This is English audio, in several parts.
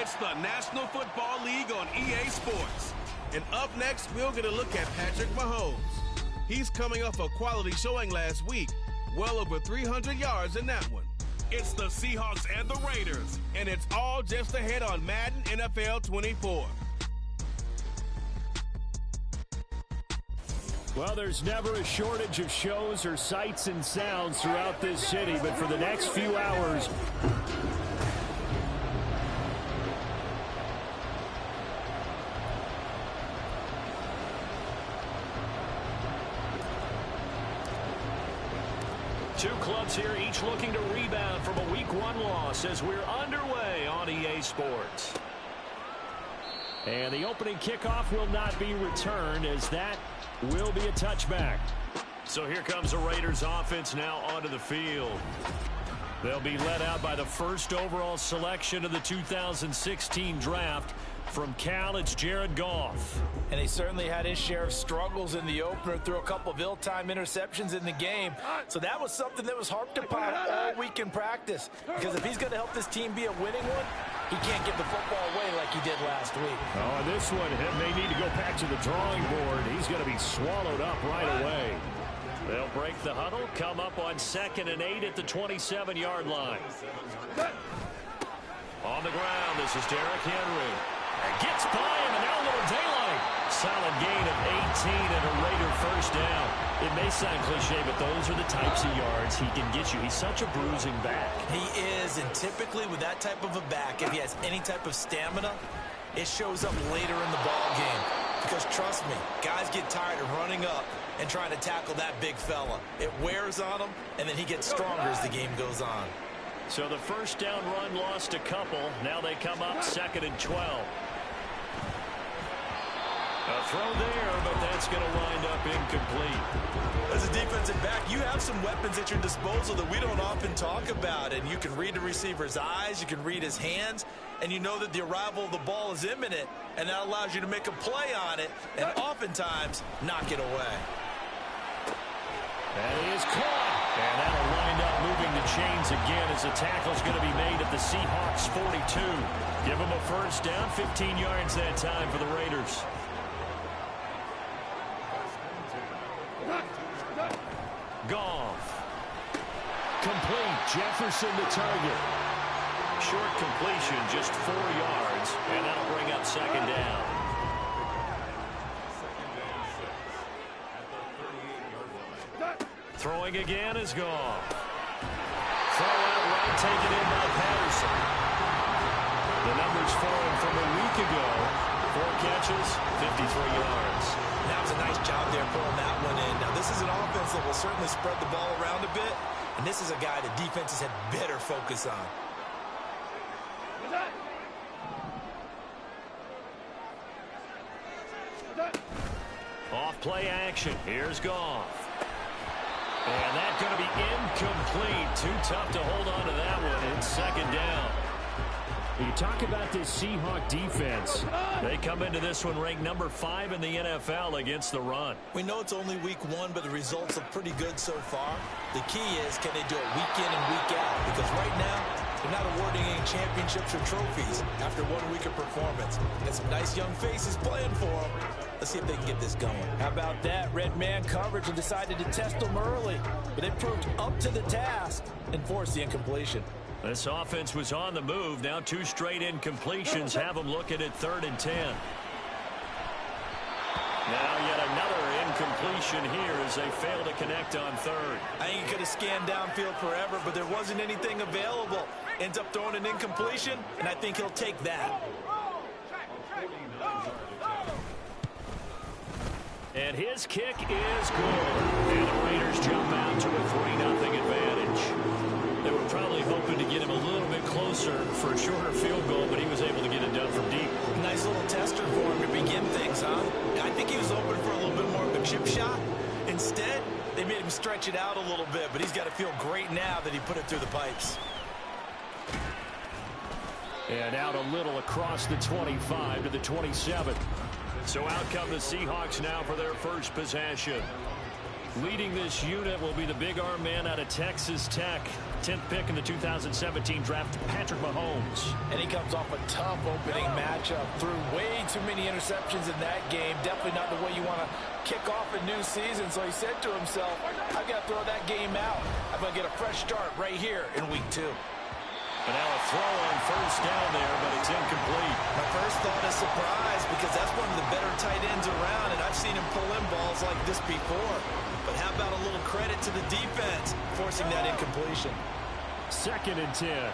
It's the National Football League on EA Sports. And up next, we'll get a look at Patrick Mahomes. He's coming off a quality showing last week, well over 300 yards in that one. It's the Seahawks and the Raiders, and it's all just ahead on Madden NFL 24. Well, there's never a shortage of shows or sights and sounds throughout this city, but for the next few hours, two clubs here, each looking to rebound from a Week 1 loss as we're underway on EA Sports. And the opening kickoff will not be returned, as that will be a touchback. So here comes the Raiders offense now onto the field. They'll be led out by the first overall selection of the 2016 draft. From Cal, it's Jared Goff. And he certainly had his share of struggles in the opener, threw a couple of ill-timed interceptions in the game. So that was something that was harped upon all week in practice. Because if he's going to help this team be a winning one, he can't give the football away like he did last week. Oh, and this one, he may need to go back to the drawing board. He's going to be swallowed up right away. They'll break the huddle, come up on 2nd and 8 at the 27-yard line. On the ground, this is Derrick Henry. Gets by him, and now a little daylight. Solid gain of 18 and a Raider first down. It may sound cliche, but those are the types of yards he can get you. He's such a bruising back. He is, and typically with that type of a back, if he has any type of stamina, it shows up later in the ball game. Because trust me, guys get tired of running up and trying to tackle that big fella. It wears on him, and then he gets stronger as the game goes on. So the first down run lost a couple. Now they come up 2nd and 12. A throw there, but that's going to wind up incomplete. As a defensive back, you have some weapons at your disposal that we don't often talk about. And you can read the receiver's eyes, you can read his hands, and you know that the arrival of the ball is imminent, and that allows you to make a play on it and oftentimes knock it away. And he is caught. And that'll wind up moving the chains again as the tackle's going to be made at the Seahawks 42. Give them a first down, 15 yards that time for the Raiders. Goff. Complete. Jefferson the target. Short completion, just 4 yards, and that'll bring up 2nd down. Throwing again is Goff. Throw out right, taken in by Patterson. The numbers for him from a week ago. 4 catches, 53 yards. That was a nice job there pulling that one in. Now, this is an offense that will certainly spread the ball around a bit, and this is a guy that defenses had better focus on. Off play action. Here's Goff. And that's going to be incomplete. Too tough to hold on to that one. It's 2nd down. You talk about this Seahawk defense. They come into this one ranked number 5 in the NFL against the run. We know it's only week 1, but the results are pretty good so far. The key is, can they do it week in and week out? Because right now, they're not awarding any championships or trophies after 1 week of performance. Got some nice young faces playing for them. Let's see if they can get this going. How about that? Red man coverage and decided to test them early. But they proved up to the task and forced the incompletion. This offense was on the move. Now 2 straight incompletions have them looking at 3rd and 10. Now yet another incompletion here as they fail to connect on 3rd. I think he could have scanned downfield forever, but there wasn't anything available. Ends up throwing an incompletion, and I think he'll take that. And his kick is good. And the Raiders jump out to a 3-0 advantage. They were probably hoping to get him a little bit closer for a shorter field goal, but he was able to get it done from deep. Nice little tester for him to begin things, huh? I think he was open for a little bit more of a chip shot. Instead, they made him stretch it out a little bit, but he's got to feel great now that he put it through the pipes. And out a little across the 25 to the 27. So out come the Seahawks now for their first possession. Leading this unit will be the big arm man out of Texas Tech. 10th pick in the 2017 draft, Patrick Mahomes. And he comes off a tough opening matchup. Threw way too many interceptions in that game. Definitely not the way you want to kick off a new season. So he said to himself, I've got to throw that game out. I'm going to get a fresh start right here in week 2. And now a throw on first down there, but it's incomplete. My first thought is surprise because that's one of the better tight ends around, and I've seen him pull in balls like this before. But how about a little credit to the defense forcing that incompletion? 2nd and 10.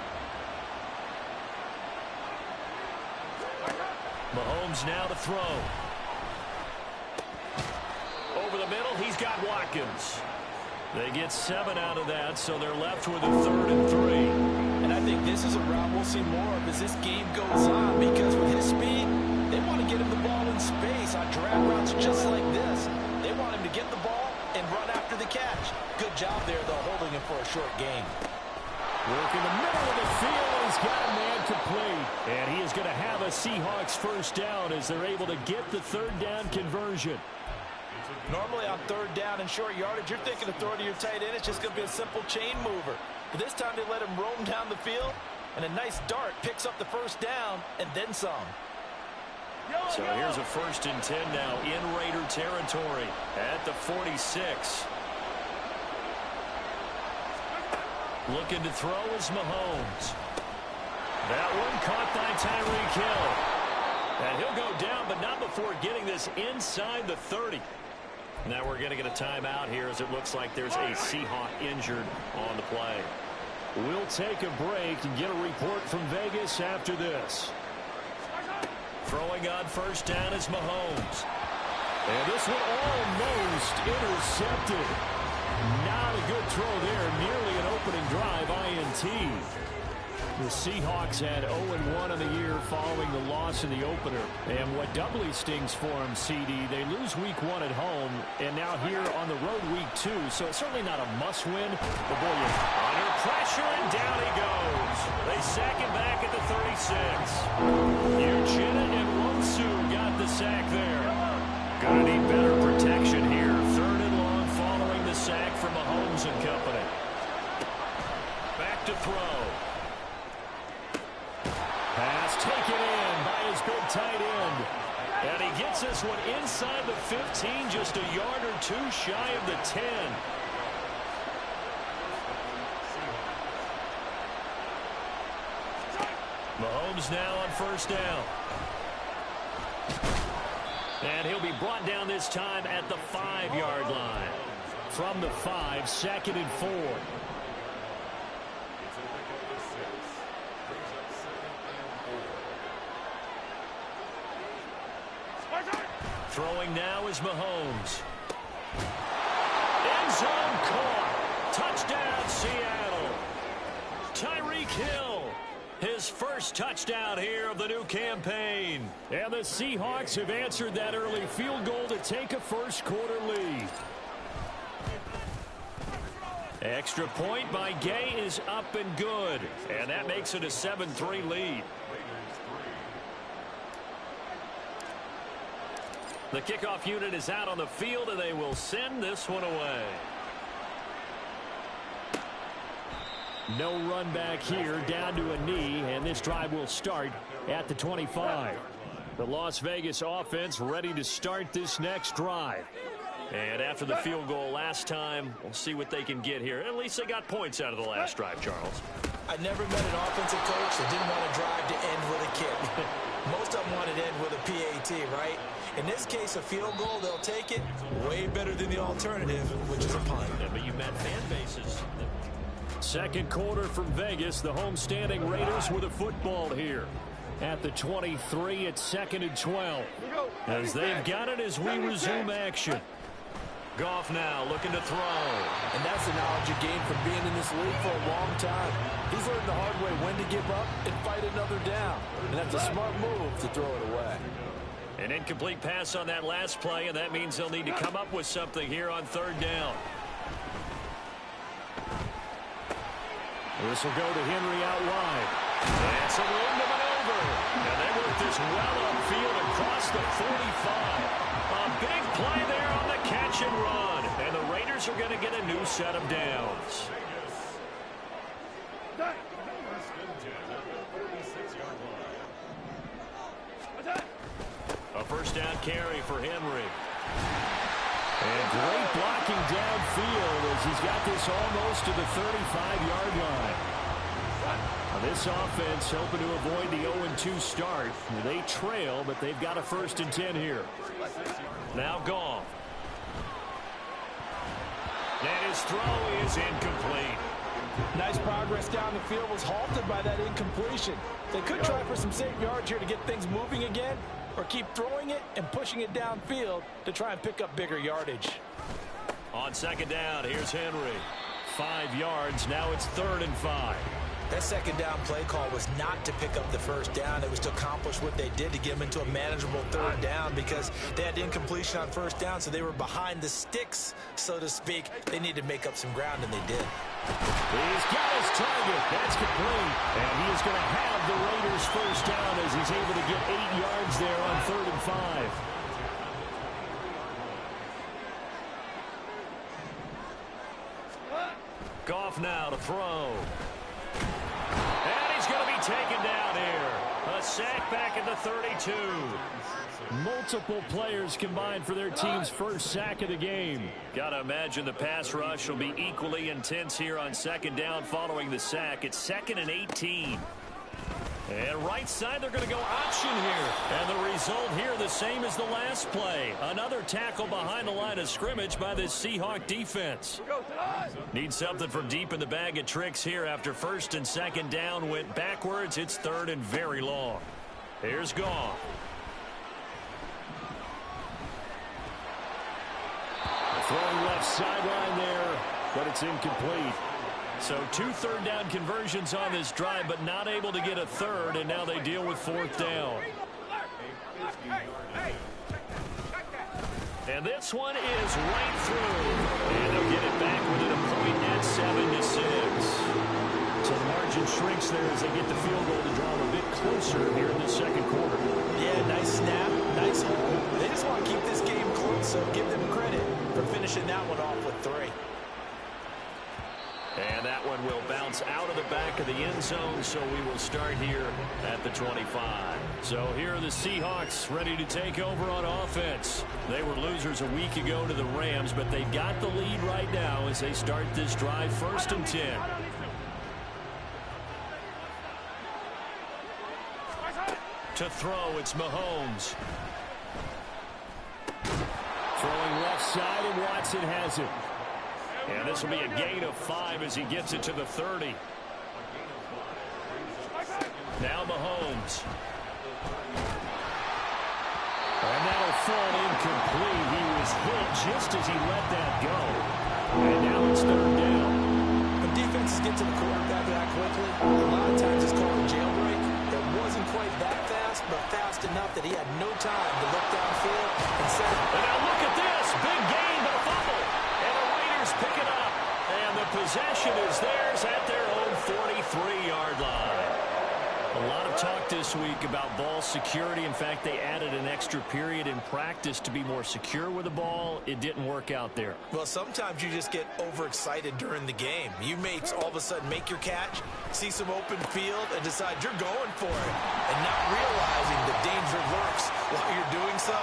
Mahomes now to throw. Over the middle, he's got Watkins. They get 7 out of that, so they're left with a 3rd and 3. And I think this is a route we'll see more of as this game goes on, because with his speed, they want to get him the ball in space on drag routes just like this. They want him to get the ball and run after the catch. Good job there, though, holding him for a short gain. Work in the middle of the field. He's got a man complete. And he is going to have a Seahawks first down as they're able to get the 3rd down conversion. Normally on 3rd down and short yardage, you're thinking of throwing to your tight end. It's just going to be a simple chain mover. But this time they let him roam down the field, and a nice dart picks up the first down and then some. So here's a 1st and 10 now in Raider territory at the 46. Looking to throw is Mahomes. That one caught by Tyreek Hill. And he'll go down, but not before getting this inside the 30. Now we're going to get a timeout here as it looks like there's a Seahawk injured on the play. We'll take a break and get a report from Vegas after this. Throwing on first down is Mahomes. And this one almost intercepted. Not a good throw there. Nearly an opening drive INT. The Seahawks had 0-1 on the year following the loss in the opener. And what doubly stings for them, CD, they lose week 1 at home, and now here on the road week 2. So it's certainly not a must-win. But boy, under pressure, and down he goes. They sack him back at the 36. Uchenna and Wonsu got the sack there. Gonna need better protection here. 3rd and long following the sack from Mahomes and company. Back to throw. Pass taken in by his big tight end. And he gets this one inside the 15, just a yard or 2 shy of the 10. Mahomes now on first down. And he'll be brought down this time at the 5-yard line. From the 5, 2nd and 4. Throwing now is Mahomes. End zone caught. Touchdown, Seattle. Tyreek Hill. His first touchdown here of the new campaign. And the Seahawks have answered that early field goal to take a first-quarter lead. Extra point by Gay is up and good. And that makes it a 7-3 lead. The kickoff unit is out on the field, and they will send this one away. No run back here, down to a knee, and this drive will start at the 25. The Las Vegas offense ready to start this next drive. And after the field goal last time, we'll see what they can get here. At least they got points out of the last drive, Charles. I never met an offensive coach that didn't want to drive to end with a kick. Most of them wanted to end with a PAT, right? In this case, a field goal, they'll take it. Way better than the alternative, which is a punt. Yeah, but you met fan bases. Second quarter from Vegas. The home-standing Raiders with a football here. At the 23, it's 2nd and 12. As they've got it as we resume action. Goff now looking to throw. And that's the knowledge you gain from being in this league for a long time. He's learned the hard way when to give up and fight another down. And that's a smart move to throw it away. An incomplete pass on that last play, and that means they'll need to come up with something here on 3rd down. This will go to Henry out wide. And some room to maneuver. over. And they work this well upfield across the 45. A big play there on the catch and run. And the Raiders are going to get a new set of downs. A first down carry for Henry. And great blocking downfield as he's got this almost to the 35-yard line. Now this offense hoping to avoid the 0-2 start. They trail, but they've got a 1st and 10 here. Now Goff. And his throw is incomplete. Nice progress down the field was halted by that incompletion. They could try for some safe yards here to get things moving again, or keep throwing it and pushing it downfield to try and pick up bigger yardage. On 2nd down, here's Henry. 5 yards, now it's 3rd and 5. That 2nd down play call was not to pick up the 1st down. It was to accomplish what they did to get them into a manageable 3rd down because they had incompletion on 1st down, so they were behind the sticks, so to speak. They needed to make up some ground, and they did. He's got his target. That's complete. And he is going to have the Raiders' 1st down as he's able to get 8 yards there on 3rd and 5. Goff now to throw. And he's going to be taken down here. A sack back at the 32. Multiple players combined for their team's 1st sack of the game. Got to imagine the pass rush will be equally intense here on 2nd down following the sack. It's 2nd and 18. And right side, they're going to go option here. And the result here the same as the last play. Another tackle behind the line of scrimmage by this Seahawk defense. Need something from deep in the bag of tricks here after 1st and 2nd down went backwards. It's 3rd and very long. Here's Goff. Throwing left sideline there, but it's incomplete. So 2 3rd down conversions on this drive, but not able to get a 3rd, and now they deal with 4th down. And this one is right through. And they'll get it back within a point at 7-6. So the margin shrinks there as they get the field goal to draw a bit closer here in the 2nd quarter. Yeah, nice snap, nice hold. They just want to keep this game close, so give them credit for finishing that one off with 3. And that one will bounce out of the back of the end zone, so we will start here at the 25. So here are the Seahawks ready to take over on offense. They were losers a week ago to the Rams, but they got the lead right now as they start this drive 1st and 10. To throw, it's Mahomes. Throwing left side, and Watson has it. And this will be a gain of 5 as he gets it to the 30. Now Mahomes. And that'll fall incomplete. He was hit just as he let that go. And now it's 3rd down. When defenses get to the quarterback that quickly, a lot of times it's called a jailbreak. It wasn't quite that fast, but fast enough that he had no time to look downfield and set it. And now look at this. Big gain, but a fumble. And the Raiders pick it up. And the possession is theirs at their own 43-yard line. A lot of talk this week about ball security. In fact, they added an extra period in practice to be more secure with the ball. It didn't work out there. Well, sometimes you just get overexcited during the game. You may all of a sudden make your catch, see some open field, and decide you're going for it, and not realizing the danger lurks while you're doing so,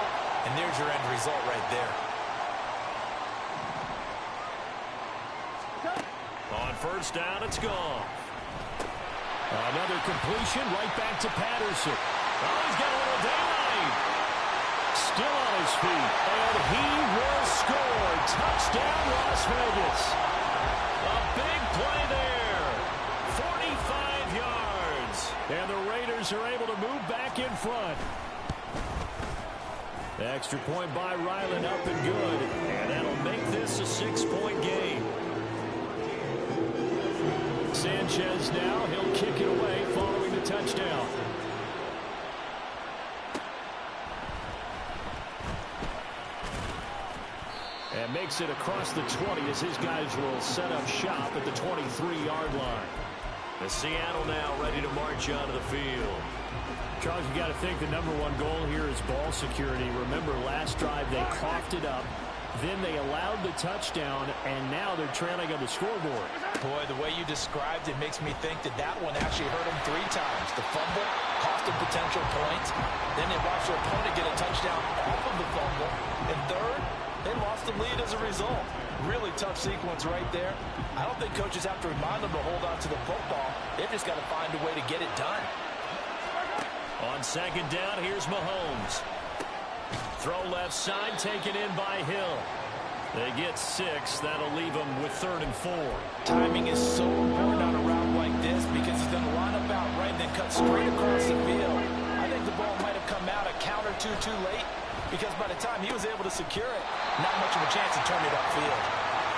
and there's your end result right there. On 1st down, it's gone. Another completion right back to Patterson. Oh, he's got a little daylight. Still on his feet. And he will score. Touchdown, Las Vegas. A big play there. 45 yards. And the Raiders are able to move back in front. The extra point by Ryland up and good. And that'll make this a 6-point game. Sanchez now, he'll kick it away following the touchdown. And makes it across the 20 as his guys will set up shop at the 23-yard line. The Seattle now ready to march onto the field. Charles, you got to think the number one goal here is ball security. Remember, last drive they coughed it up. Then they allowed the touchdown, and now they're trailing on the scoreboard. Boy, the way you described it makes me think that that one actually hurt them 3 times. The fumble cost them potential points. Then they watched their opponent get a touchdown off of the fumble. And third, they lost the lead as a result. Really tough sequence right there. I don't think coaches have to remind them to hold on to the football. They've just got to find a way to get it done. On second down, here's Mahomes. Throw left side, taken in by Hill. They get 6. That'll leave them with 3rd and 4. Timing is so important on a route like this because he's going to line up out right and then cut straight across the field. I think the ball might have come out a count or two too late because by the time he was able to secure it, not much of a chance to turn it upfield.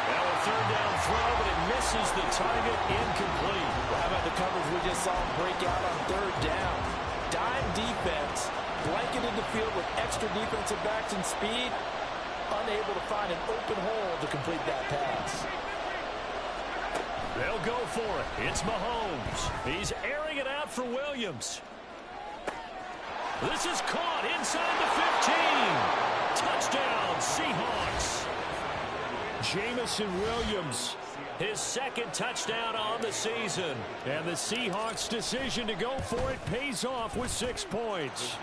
Now a 3rd down throw, but it misses the target, incomplete. Well, how about the coverage we just saw him break out on 3rd down? Dime defense, blanketed the field with extra defensive backs and speed, unable to find an open hole to complete that pass. They'll go for it. It's Mahomes. He's airing it out for Williams. This is caught inside the 15. Touchdown, Seahawks. Jamison Williams, his 2nd touchdown on the season. And the Seahawks' decision to go for it pays off with 6 points.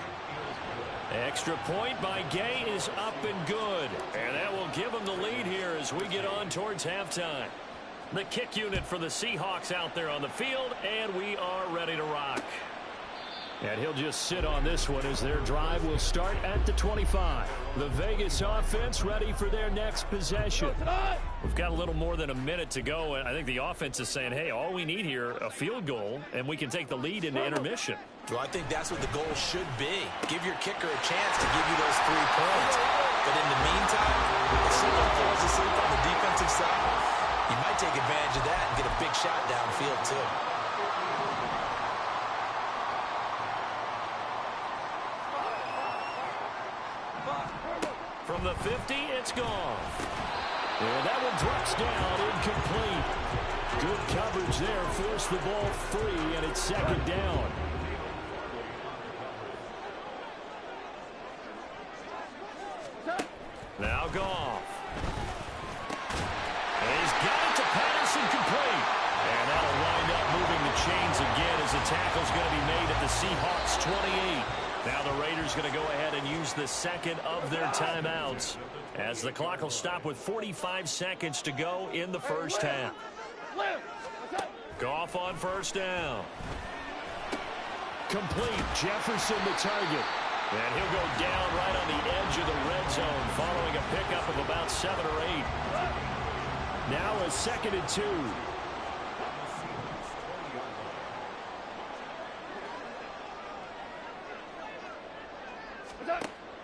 Extra point by Gay is up and good. And that will give them the lead here as we get on towards halftime. The kick unit for the Seahawks out there on the field, and we are ready to rock. And he'll just sit on this one as their drive will start at the 25. The Vegas offense ready for their next possession. We've got a little more than a minute to go, and I think the offense is saying, hey, all we need here, a field goal, and we can take the lead into intermission. Well, I think that's what the goal should be. Give your kicker a chance to give you those 3 points. But in the meantime, if someone falls asleep on the defensive side, you might take advantage of that and get a big shot downfield, too. From the 50, it's gone. And that one drops down, incomplete. Good coverage there, forced the ball free, and it's 2nd down. Now Goff. And he's got it to pass incomplete. And that'll wind up moving the chains again as the tackle's going to be made at the Seahawks 28. Now the Raiders going to go ahead and use the 2nd of their timeouts as the clock will stop with 45 seconds to go in the first half. Goff on 1st down. Complete. Jefferson the target. And he'll go down right on the edge of the red zone following a pickup of about 7 or 8. Now a 2nd and 2.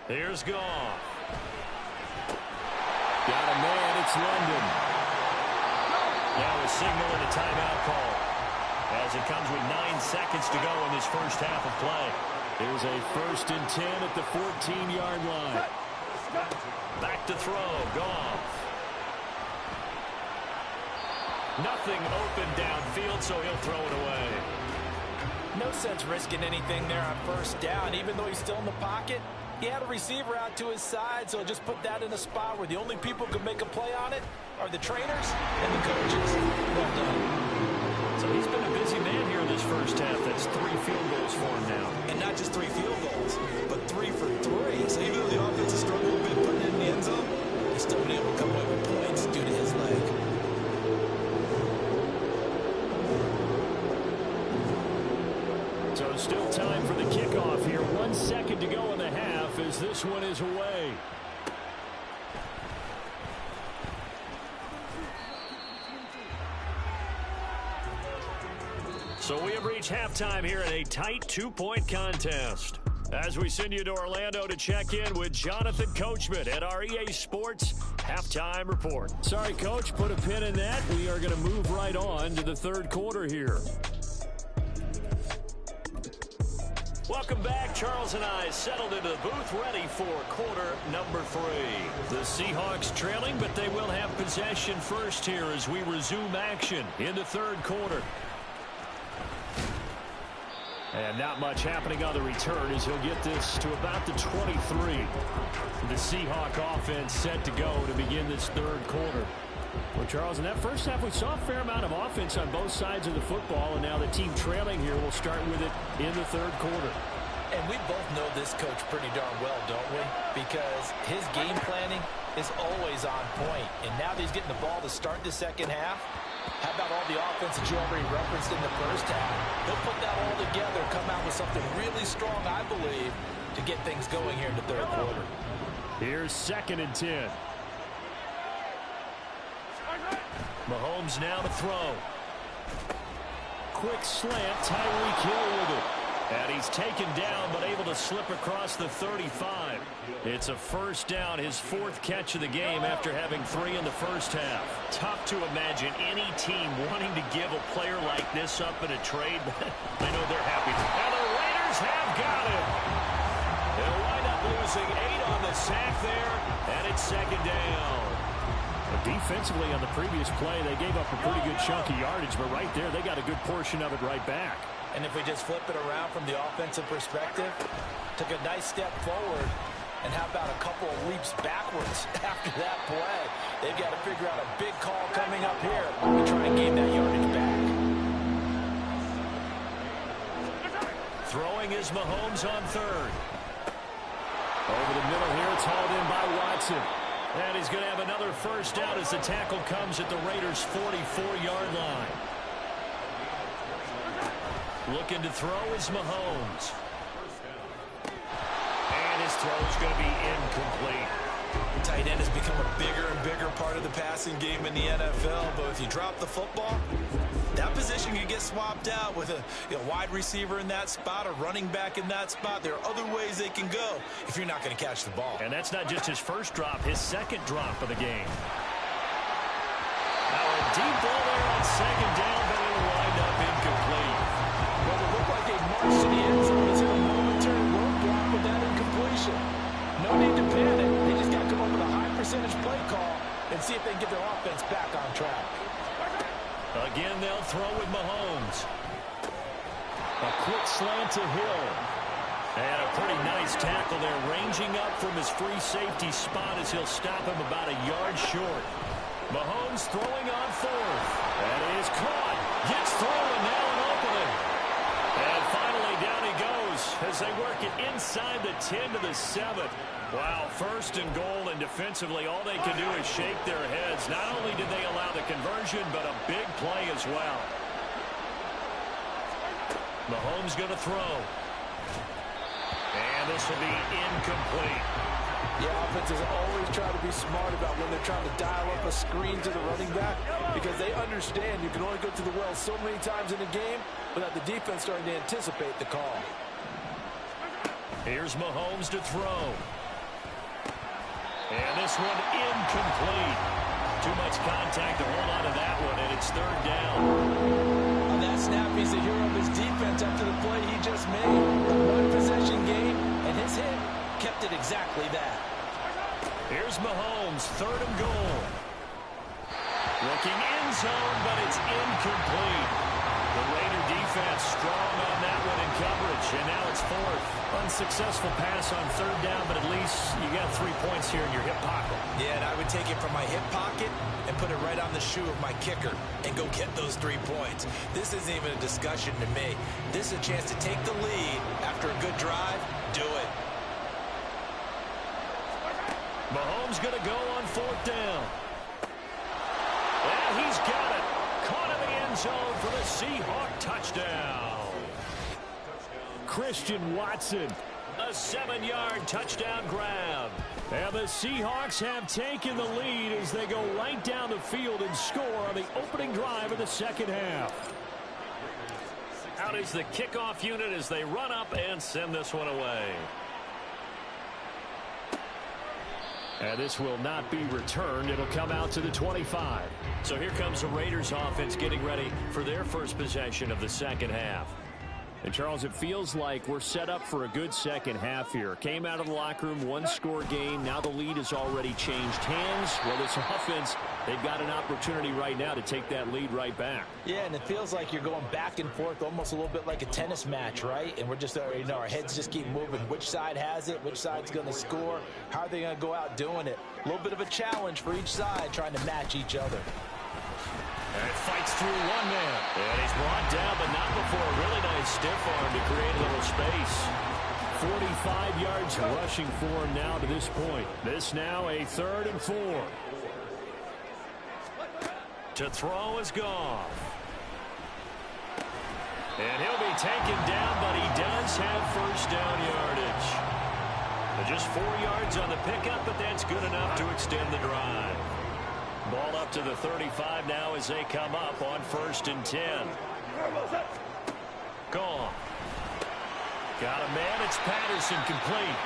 Here's Goff. Got a man, it's London. Now a signal and a timeout call as it comes with 9 seconds to go in this first half of play. Here's a 1st and 10 at the 14-yard line. Back to throw, Goff. Nothing open downfield, so he'll throw it away. No sense risking anything there on 1st down, even though he's still in the pocket. He had a receiver out to his side, so just put that in a spot where the only people who can make a play on it are the trainers and the coaches. Well done. So he's been a busy man here in this first half. That's 3 field goals for him now. And not just 3 field goals, but 3 for 3. So even though the offense has struggled a bit putting it in the end zone, he's still been able to come away with points due to his leg. So still time for the kickoff here. 1 second to go in the half as this one is away. So we have reached halftime here in a tight 2-point contest. As we send you to Orlando to check in with Jonathan Coachman at our EA Sports Halftime Report. Sorry, Coach, put a pin in that. We are going to move right on to the 3rd quarter here. Welcome back. Charles and I settled into the booth ready for quarter number 3. The Seahawks trailing, but they will have possession first here as we resume action in the 3rd quarter. And And not much happening on the return as he'll get this to about the 23. The Seahawk offense set to go to begin this third quarter. Well, Charles, in that first half, we saw a fair amount of offense on both sides of the football, and now the team trailing here will start with it in the third quarter. And we both know this coach pretty darn well, don't we? Because his game planning is always on point. And now that he's getting the ball to start the second half, how about all the offense that you already referenced in the first half? He'll put that all together, come out with something really strong, I believe, to get things going here in the third quarter. Here's 2nd and 10. Mahomes now to throw. Quick slant, Tyreek Hill with it. And he's taken down, but able to slip across the 35. It's a first down, his 4th catch of the game after having 3 in the first half. Tough to imagine any team wanting to give a player like this up in a trade, but I know they're happy. And the Raiders have got him. They'll wind up losing 8 on the sack there, and it's 2nd down. Defensively on the previous play, they gave up a pretty good chunk of yardage, but right there, they got a good portion of it right back. And if we just flip it around from the offensive perspective, took a nice step forward, and how about a couple of leaps backwards after that play? They've got to figure out a big call coming up here to try and gain that yardage back. Throwing is Mahomes on 3rd. Over the middle here, it's hauled in by Watson. And he's going to have another first down as the tackle comes at the Raiders' 44-yard line. Looking to throw is Mahomes. And his throw is going to be incomplete. The tight end has become a bigger and bigger part of the passing game in the NFL, but if you drop the football, that position can get swapped out with a wide receiver in that spot, a running back in that spot. There are other ways they can go if you're not going to catch the ball. And that's not just his first drop, his 2nd drop of the game. Now a deep ball there on 2nd down, but it'll wind up incomplete. Well, it looked like they marched to the end zone. It's a momentary roadblock with that incompletion. No need to panic. They just got to come up with a high percentage play call and see if they can get their offense back on track. Again, they'll throw with Mahomes. A quick slant to Hill. And a pretty nice tackle there, ranging up from his free safety spot as he'll stop him about a yard short. Mahomes throwing on 4th. That is caught. Gets through and now an opening. And finally down he goes as they work it inside the 10 to the 7. Wow, 1st and goal, and defensively all they can do is shake their heads. Not only did they allow the conversion, but a big play as well. Mahomes going to throw. And this will be incomplete. Yeah, offenses always try to be smart about when they're trying to dial up a screen to the running back because they understand you can only go to the well so many times in a game without the defense starting to anticipate the call. Here's Mahomes to throw. And this one incomplete. Too much contact to hold on to that one, and it's 3rd down. On that snap, he's the hero of his defense after the play he just made. A one-possession game, and his hit kept it exactly that. Here's Mahomes, 3rd and goal. Looking in zone, but it's incomplete. The Raider defense strong on that one in coverage, and now it's 4th. Unsuccessful pass on 3rd down, but at least you got 3 points here in your hip pocket. Yeah, and I would take it from my hip pocket and put it right on the shoe of my kicker and go get those 3 points. This isn't even a discussion to me. This is a chance to take the lead after a good drive. Do it. Mahomes going to go on 4th down. And he's got it. Caught in the end zone for the Seahawk touchdown. Christian Watson, a 7-yard touchdown grab. And the Seahawks have taken the lead as they go right down the field and score on the opening drive of the second half. Out is the kickoff unit as they run up and send this one away. And this will not be returned. It'll come out to the 25. So here comes the Raiders offense getting ready for their first possession of the second half. And, Charles, it feels like we're set up for a good second half here. Came out of the locker room, 1-score game. Now the lead has already changed hands. Well, this offense They've got an opportunity right now to take that lead right back. Yeah, and it feels like you're going back and forth almost a little bit like a tennis match, right? And we're just, our heads just keep moving. Which side has it? Which side's going to score? How are they going to go out doing it? A little bit of a challenge for each side trying to match each other. And it fights through one man. And he's brought down, but not before a really nice stiff arm to create a little space. 45 yards rushing for him now to this point. This now a 3rd and 4. To throw is Goff. And he'll be taken down, but he does have first down yardage. Just 4 yards on the pickup, but that's good enough to extend the drive. Ball up to the 35 now as they come up on 1st and 10. Goff. Got a man. It's Patterson complete.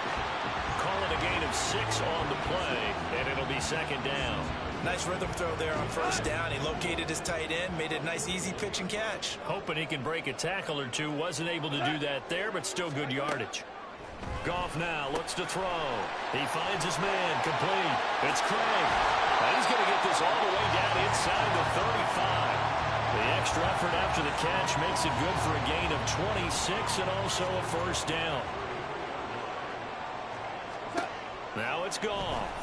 Call it a gain of 6 on the play, and it'll be 2nd down. Nice rhythm throw there on 1st down. He located his tight end, made it a nice, easy pitch and catch. Hoping he can break a tackle or two. Wasn't able to do that there, but still good yardage. Goff now looks to throw. He finds his man complete. It's Craig. And he's going to get this all the way down inside the 35. The extra effort after the catch makes it good for a gain of 26 and also a 1st down. Now it's Goff.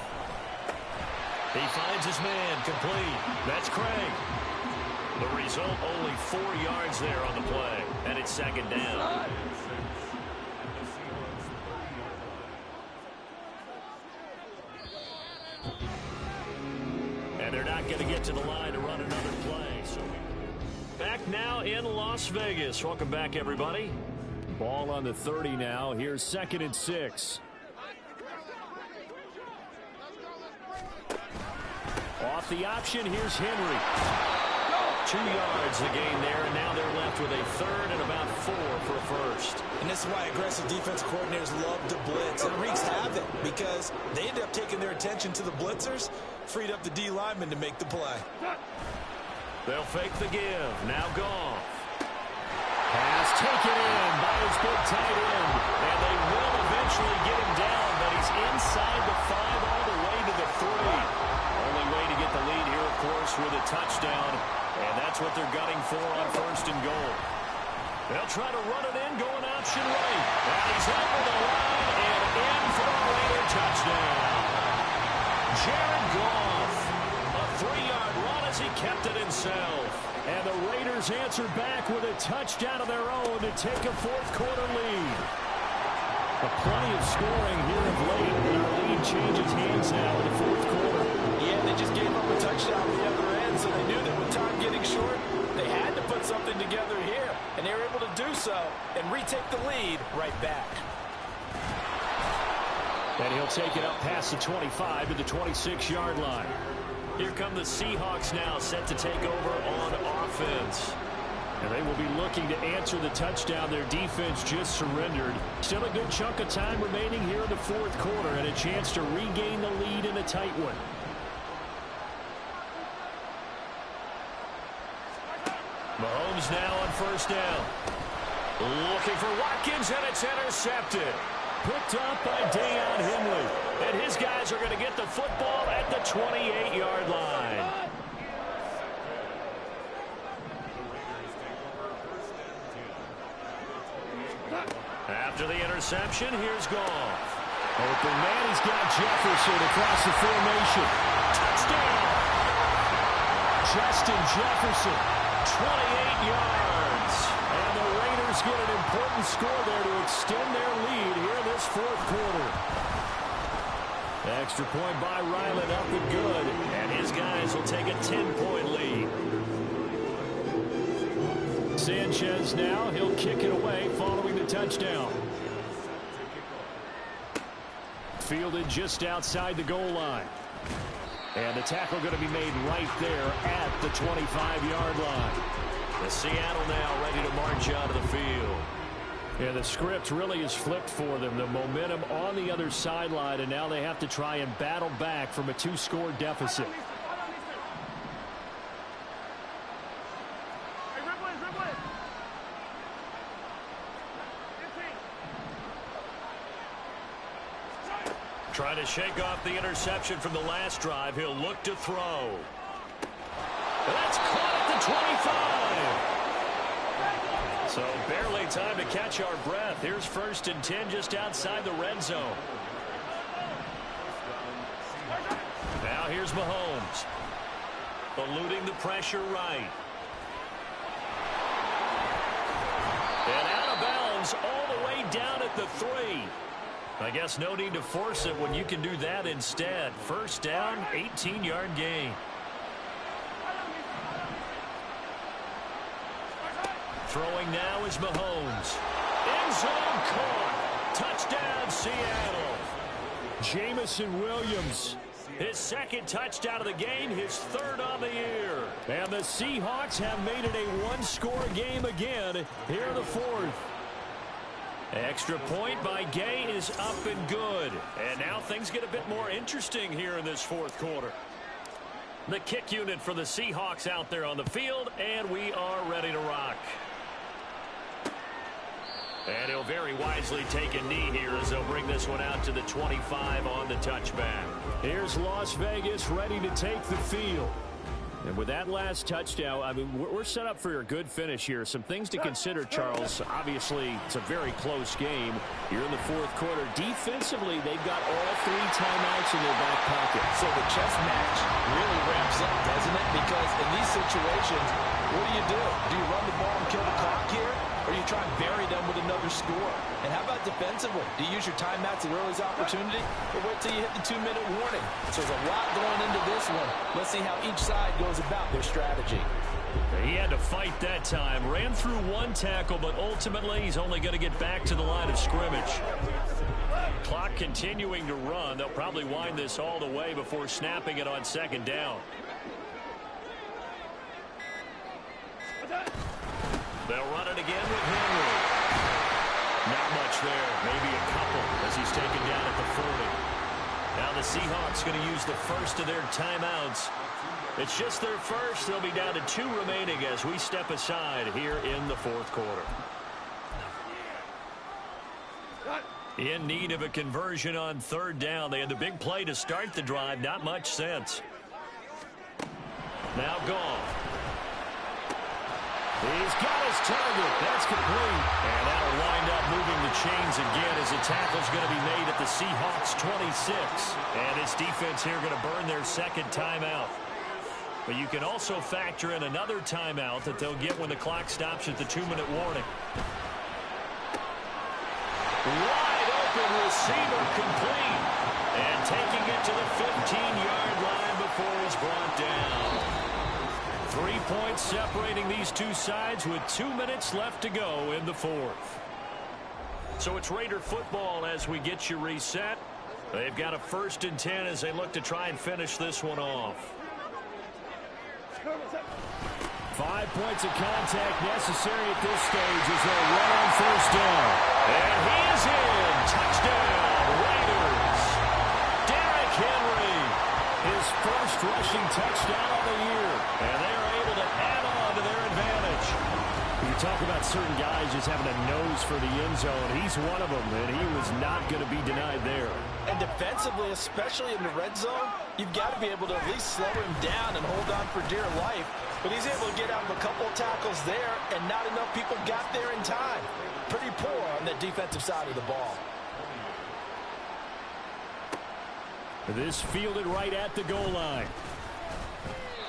He finds his man complete. That's Craig. The result, only 4 yards there on the play, and it's 2nd down. And they're not going to get to the line to run another play. So back now in Las Vegas. Welcome back, everybody. Ball on the 30 now. Here's 2nd and 6. Off the option, here's Henry. 2 yards the gain there, and now they're left with a 3rd and about 4 for a 1st. And this is why aggressive defense coordinators love to blitz. It wreaks havoc because they end up taking their attention to the blitzers, freed up the D lineman to make the play. They'll fake the give. Now Goff. Pass taken in by his big tight end, and they will eventually get him down, but he's inside the 5 all the way to the 3. Only way to get the lead here, of course, with a touchdown, and that's what they're gunning for on 1st and goal. They'll try to run it in, going option right. And he's over the line and in for a Raider touchdown. Jared Goff, a 3-yard run as he kept it himself. And the Raiders answer back with a touchdown of their own to take a 4th quarter lead. Plenty of scoring here of late, and our lead changes hands now in the 4th quarter. Yeah, they just gave up a touchdown on the other end, so they knew that with time getting short, they had to put something together here, and they were able to do so and retake the lead right back. And he'll take it up past the 25 to the 26-yard line. Here come the Seahawks now, set to take over on offense. And they will be looking to answer the touchdown their defense just surrendered. Still a good chunk of time remaining here in the 4th quarter, and a chance to regain the lead in a tight one. Mahomes now on 1st down. Looking for Watkins, and it's intercepted. Picked up by Deion Henley. And his guys are going to get the football at the 28-yard line. After the interception, here's Goff. Open man, he's got Jefferson across the formation. Touchdown! Justin Jefferson, 28 yards. And the Raiders get an important score there to extend their lead here in this 4th quarter. Extra point by Ryland up and good. And his guys will take a 10-point lead. Sanchez now, he'll kick it away following the touchdown. Fielded just outside the goal line. And the tackle going to be made right there at the 25-yard line. The Seattle now ready to march out of the field. And the script really is flipped for them. The momentum on the other sideline, and now they have to try and battle back from a 2-score deficit. Trying to shake off the interception from the last drive. He'll look to throw. That's caught at the 25. So barely time to catch our breath. Here's 1st and 10 just outside the red zone. Now here's Mahomes. Eluding the pressure right. And out of bounds all the way down at the 3. I guess no need to force it when you can do that instead. 1st down, 18-yard gain. Throwing now is Mahomes. End zone caught. Touchdown, Seattle. Jamison Williams. His 2nd touchdown of the game, his 3rd on the year. And the Seahawks have made it a one-score game again here in the 4th. Extra point by Gay is up and good. And now things get a bit more interesting here in this 4th quarter. The kick unit for the Seahawks out there on the field, and we are ready to rock. And he'll very wisely take a knee here as they'll bring this one out to the 25 on the touchback. Here's Las Vegas ready to take the field. And with that last touchdown, I mean, we're set up for a good finish here. Some things to consider, Charles. Obviously, it's a very close game. You're in the 4th quarter. Defensively, they've got all 3 timeouts in their back pocket. So the chess match really ramps up, doesn't it? Because in these situations, what do? Do you run the ball and kill the clock here? Or do you try and bury them with another score? And how about defensively? Do you use your timeouts at earliest opportunity? Or wait till you hit the 2-minute warning? So there's a lot going into this one. Let's see how each side goes about their strategy. He had to fight that time. Ran through 1 tackle, but ultimately he's only going to get back to the line of scrimmage. Clock continuing to run. They'll probably wind this all the way before snapping it on 2nd down. They'll run it again with Henry. Not much there. Maybe a couple as he's taken down at the 40. Now the Seahawks going to use the 1st of their timeouts. It's just their 1st. They'll be down to 2 remaining as we step aside here in the 4th quarter. In need of a conversion on 3rd down. They had the big play to start the drive. Not much sense. Now Goff. He's got his target. That's complete. And that'll wind up moving the chains again as the tackle's going to be made at the Seahawks 26. And this defense here going to burn their 2nd timeout. But you can also factor in another timeout that they'll get when the clock stops at the 2-minute warning. Wide open receiver complete. And taking it to the 15-yard line before he's brought down. 3 points separating these 2 sides with 2 minutes left to go in the 4th. So it's Raider football as we get you reset. They've got a 1st and 10 as they look to try and finish this one off. 5 points of contact necessary at this stage as they'll run on 1st down. And he is in. Touchdown, Raiders. Derrick Henry, his 1st rushing touchdown of the year. And they are able to add on to their advantage. You talk about certain guys just having a nose for the end zone. He's one of them, and he was not going to be denied there. And defensively, especially in the red zone, you've got to be able to at least slow him down and hold on for dear life. But he's able to get out of a couple of tackles there, and not enough people got there in time. Pretty poor on the defensive side of the ball. This fielded right at the goal line.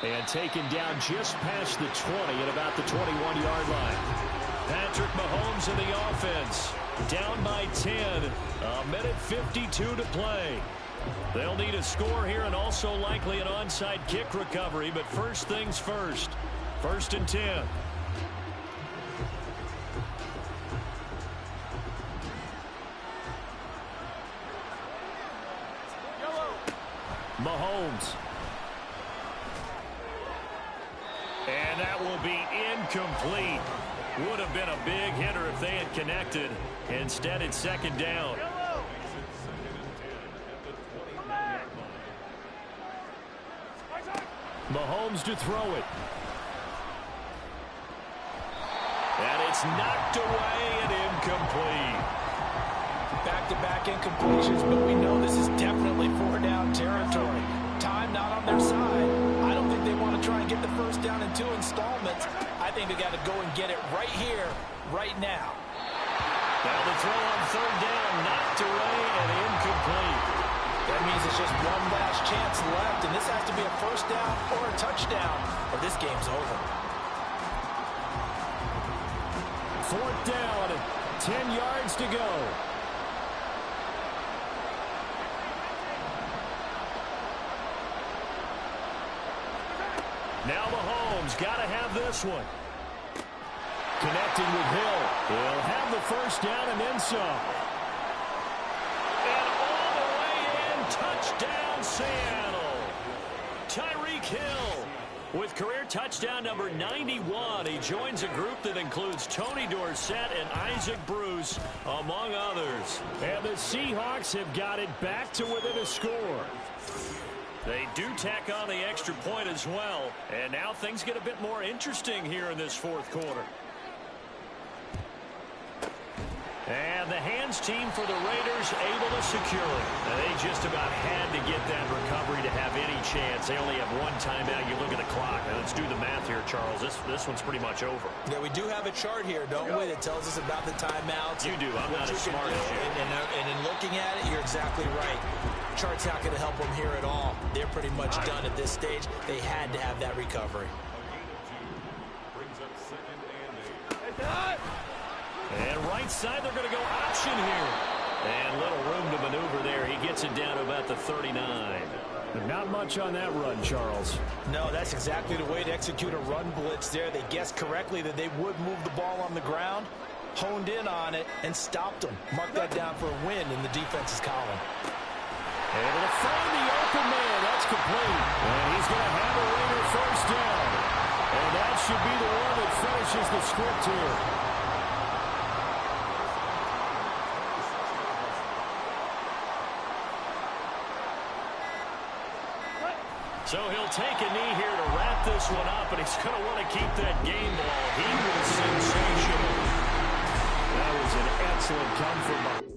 And taken down just past the 20 at about the 21-yard line. Patrick Mahomes in the offense. Down by 10. A minute 52 to play. They'll need a score here and also likely an onside kick recovery. But first things first. 1st and 10. Mahomes. And that will be incomplete. Would have been a big hitter if they had connected. Instead, it's 2nd down. Mahomes to throw it. And it's knocked away and incomplete. Back-to-back incompletions, but we know this is definitely 4-down territory. Time not on their side. I don't think they want to try and get the first down in 2 installments. I think they got to go and get it right here, right now. Now the throw on 3rd down, knocked away and incomplete. That means it's just one last chance left, and this has to be a first down or a touchdown, or this game's over. 4th down, 10 yards to go. Now Mahomes got to have this one. Connecting with Hill. He'll have the first down and then some. And all the way in, touchdown Seattle. Tyreek Hill with career touchdown number 91. He joins a group that includes Tony Dorsett and Isaac Bruce, among others. And the Seahawks have got it back to within a score. They do tack on the extra point as well. And now things get a bit more interesting here in this 4th quarter. And the hands team for the Raiders able to secure it. Now, they just about had to get that recovery to have any chance. They only have one timeout. You look at the clock. Now, let's do the math here, Charles. This one's pretty much over. Yeah, we do have a chart here, don't we, that tells us about the timeouts. You do. I'm not as smart as you. And in looking at it, you're exactly right. Chart's not going to help them here at all. They're pretty much done at this stage. They had to have that recovery. And right side, they're going to go option here. And little room to maneuver there. He gets it down to about the 39. Not much on that run, Charles. No, that's exactly the way to execute a run blitz there. They guessed correctly that they would move the ball on the ground, honed in on it, and stopped them. Mark that down for a win in the defense's column. Able to find the open man. That's complete. And he's going to have a Raider first down. And that should be the one that finishes the script here. So he'll take a knee here to wrap this one up, and he's going to want to keep that game ball. He was sensational. That was an excellent come from